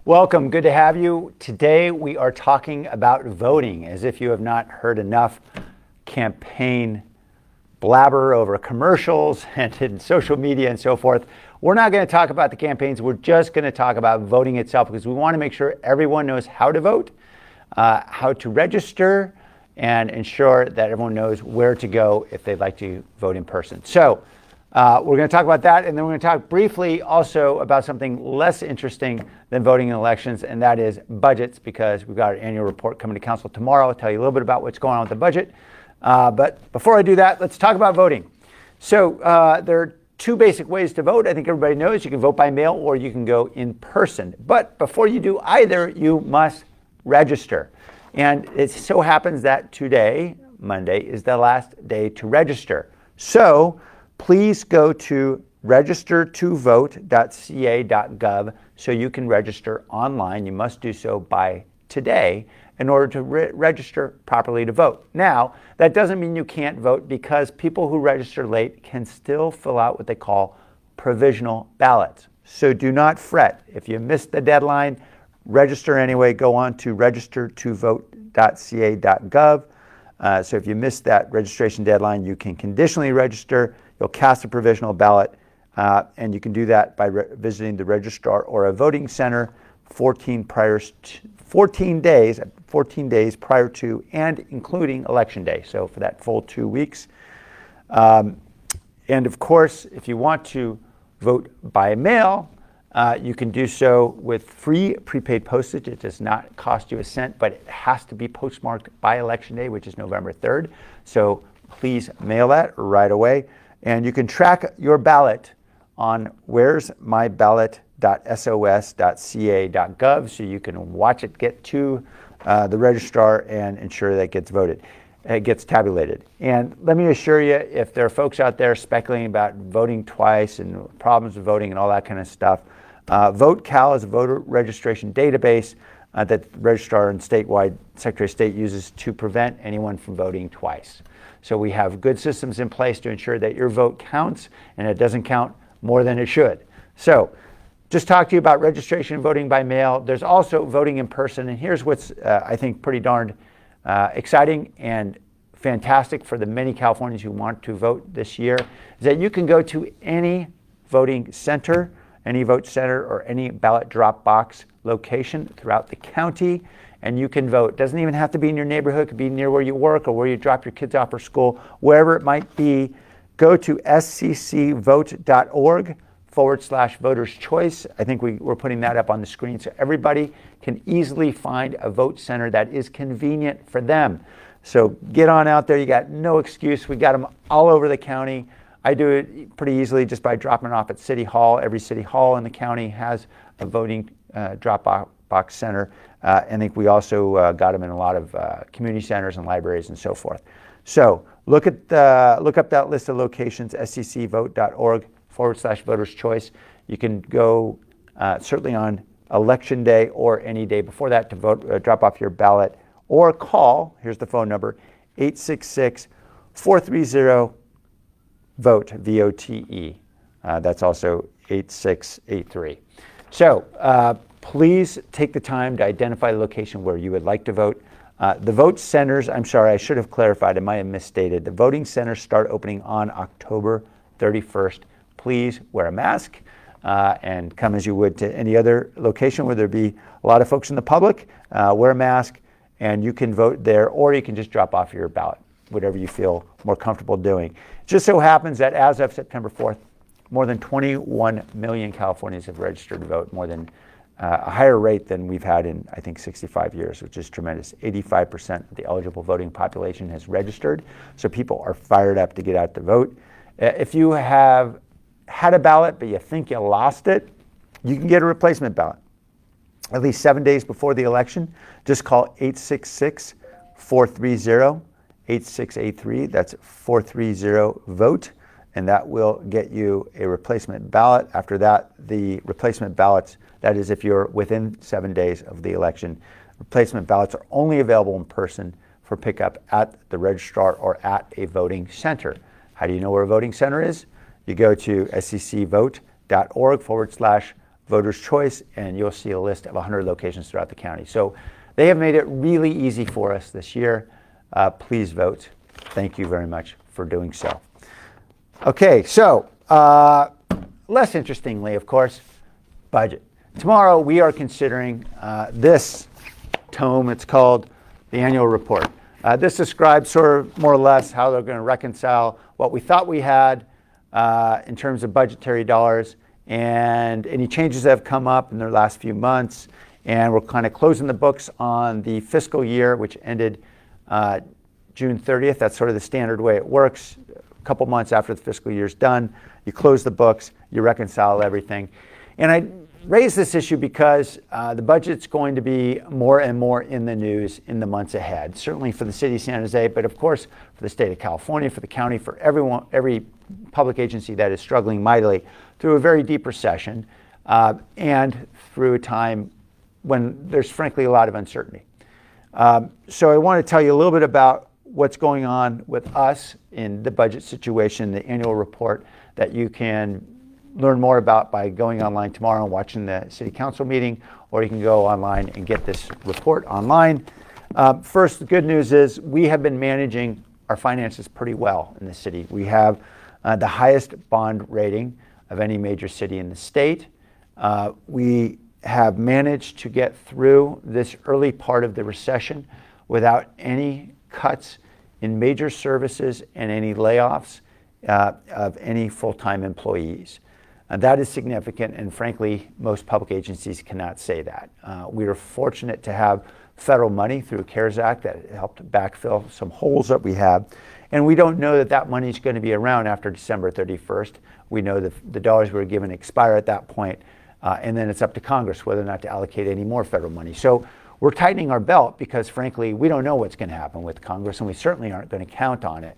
Welcome, good to have you. Today we are talking about voting, as if you have not heard enough campaign blabber over commercials and in social media and so forth. We're not going to talk about the campaigns, we're just going to talk about voting itself, because we want to make sure everyone knows how to vote, how to register, and ensure that everyone knows where to go if they'd like to vote in person. So we're going to talk about that, and then we're going to talk briefly also about something less interesting than voting in elections, and that is budgets, because we've got our annual report coming to council tomorrow. I'll tell you a little bit about what's going on with the budget. But before I do that, let's talk about voting. So there are two basic ways to vote. I think everybody knows you can vote by mail or you can go in person. But before you do either, you must register. And it so happens that today, Monday, is the last day to register. So please go to RegisterToVote.ca.gov so you can register online. You must do so by today in order to register properly to vote. Now, that doesn't mean you can't vote, because people who register late can still fill out what they call provisional ballots. So do not fret. If you missed the deadline, register anyway. Go on to RegisterToVote.ca.gov. So if you missed that registration deadline, you can conditionally register. You'll cast a provisional ballot, and you can do that by visiting the registrar or a voting center 14 days prior to and including Election Day, so for that full 2 weeks. And of course, if you want to vote by mail, you can do so with free prepaid postage. It does not cost you a cent, but it has to be postmarked by Election Day, which is November 3rd. So please mail that right away. And you can track your ballot on where'smyballot.sos.ca.gov, so you can watch it get to the registrar and ensure that it gets voted. It gets tabulated. And let me assure you, if there are folks out there speculating about voting twice and problems with voting and all that kind of stuff, VoteCal is a voter registration database that the registrar and statewide Secretary of State uses to prevent anyone from voting twice. So we have good systems in place to ensure that your vote counts and it doesn't count more than it should. So just talk to you about registration and voting by mail. There's also voting in person, and here's what's I think pretty darned exciting and fantastic for the many Californians who want to vote this year, is that you can go to any voting center, any vote center, or any ballot drop box location throughout the county, and you can vote. It doesn't even have to be in your neighborhood. It could be near where you work or where you drop your kids off for school, wherever it might be. Go to sccvote.org/voters choice. I think we're putting that up on the screen so everybody can easily find a vote center that is convenient for them. So get on out there. You got no excuse. We got them all over the county. I do it pretty easily just by dropping it off at City Hall. Every City Hall in the county has a voting drop box center. I think we also got them in a lot of community centers and libraries and so forth. So look up that list of locations, sccvote.org/voters choice. You can go certainly on Election Day or any day before that to vote, drop off your ballot, or call, here's the phone number, 866-430-VOTE, VOTE. That's also 8683. So please take the time to identify the location where you would like to vote. The vote centers, I'm sorry, I should have clarified, I might have misstated. The voting centers start opening on October 31st. Please wear a mask and come as you would to any other location where there be a lot of folks in the public. Wear a mask and you can vote there, or you can just drop off your ballot, whatever you feel more comfortable doing. It just so happens that as of September 4th, more than 21 million Californians have registered to vote, more than a higher rate than we've had in, I think, 65 years, which is tremendous. 85% of the eligible voting population has registered, so people are fired up to get out to vote. If you have had a ballot but you think you lost it, you can get a replacement ballot. At least 7 days before the election, just call 866-430-8683. That's 430-VOTE. And that will get you a replacement ballot. After that, the replacement ballots, that is if you're within 7 days of the election, replacement ballots are only available in person for pickup at the registrar or at a voting center. How do you know where a voting center is? You go to sccvote.org/ Voter's Choice, and you'll see a list of 100 locations throughout the county. So they have made it really easy for us this year. Please vote. Thank you very much for doing so. Okay, so less interestingly, of course, budget. Tomorrow we are considering this tome. It's called the Annual Report. This describes sort of more or less how they're going to reconcile what we thought we had in terms of budgetary dollars and any changes that have come up in the last few months. And we're kind of closing the books on the fiscal year, which ended June 30th. That's sort of the standard way it works. A couple months after the fiscal year is done, you close the books, you reconcile everything. And I raise this issue because the budget's going to be more and more in the news in the months ahead, certainly for the city of San Jose, but of course for the state of California, for the county, for everyone, every public agency that is struggling mightily through a very deep recession and through a time when there's frankly a lot of uncertainty. So I want to tell you a little bit about what's going on with us in the budget situation, the annual report that you can learn more about by going online tomorrow and watching the city council meeting, or you can go online and get this report online. First, the good news is we have been managing our finances pretty well in the city. We have the highest bond rating of any major city in the state. We have managed to get through this early part of the recession without any cuts in major services and any layoffs of any full-time employees. That is significant, and frankly, most public agencies cannot say that. We are fortunate to have federal money through CARES Act that helped backfill some holes that we have, and we don't know that that money is going to be around after December 31st. We know that the dollars we were given expire at that point, and then it's up to Congress whether or not to allocate any more federal money. So we're tightening our belt because, frankly, we don't know what's going to happen with Congress, and we certainly aren't going to count on it.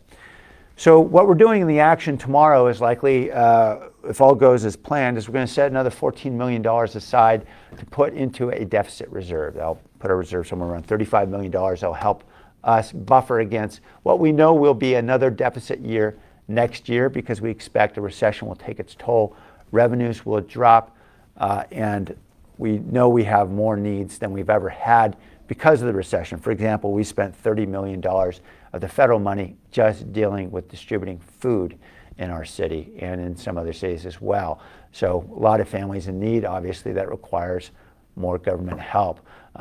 So what we're doing in the action tomorrow is likely, if all goes as planned, is we're going to set another $14 million aside to put into a deficit reserve. I'll put a reserve somewhere around $35 million. That'll help us buffer against what we know will be another deficit year next year, because we expect a recession will take its toll. Revenues will drop, and we know we have more needs than we've ever had because of the recession. For example, we spent $30 million of the federal money just dealing with distributing food in our city and in some other cities as well. So a lot of families in need, obviously, that requires more government help.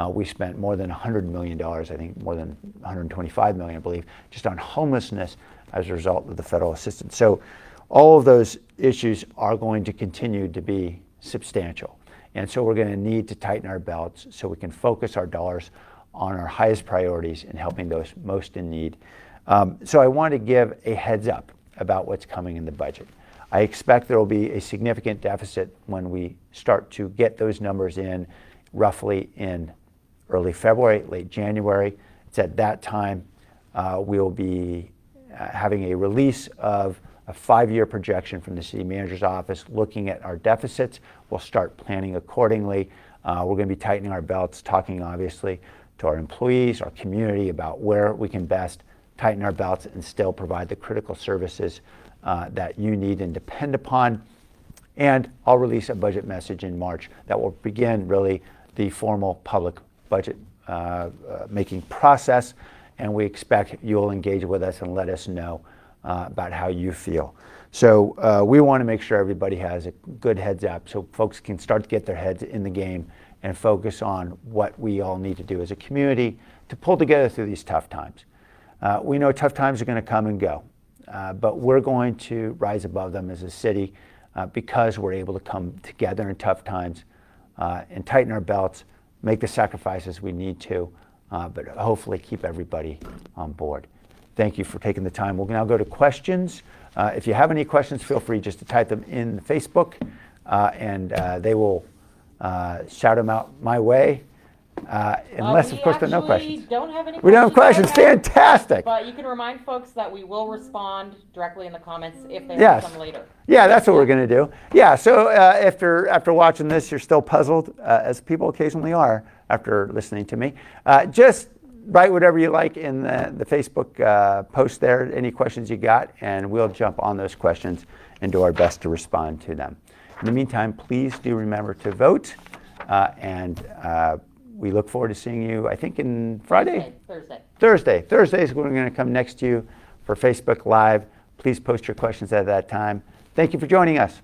We spent more than $100 million, I think more than $125 million, I believe, just on homelessness as a result of the federal assistance. So all of those issues are going to continue to be substantial. And so we're going to need to tighten our belts so we can focus our dollars on our highest priorities in helping those most in need. So I want to give a heads up about what's coming in the budget. I expect there will be a significant deficit when we start to get those numbers in roughly in early February, late January. It's at that time we'll be having a release of a 5-year projection from the city manager's office looking at our deficits. We'll start planning accordingly. We're going to be tightening our belts, talking obviously to our employees, our community, about where we can best tighten our belts and still provide the critical services that you need and depend upon. And I'll release a budget message in March that will begin really the formal public budget making process, and we expect you'll engage with us and let us know about how you feel. So we want to make sure everybody has a good heads up so folks can start to get their heads in the game and focus on what we all need to do as a community to pull together through these tough times. We know tough times are going to come and go, but we're going to rise above them as a city because we're able to come together in tough times and tighten our belts, make the sacrifices we need to, but hopefully keep everybody on board. Thank you for taking the time. We'll now go to questions. If you have any questions, feel free just to type them in Facebook, and they will shout them out my way. Unless, of course, there are no questions. We don't have any questions. We don't have questions. Fantastic. But you can remind folks that we will respond directly in the comments if they have some later. Yeah, that's what we're going to do. Yeah, so after watching this, you're still puzzled, as people occasionally are after listening to me. Just write whatever you like in the Facebook post there, any questions you got, and we'll jump on those questions and do our best to respond to them. In the meantime, please do remember to vote, and we look forward to seeing you, I think, in Friday? Thursday. Thursday is when we're going to come next to you for Facebook Live. Please post your questions at that time. Thank you for joining us.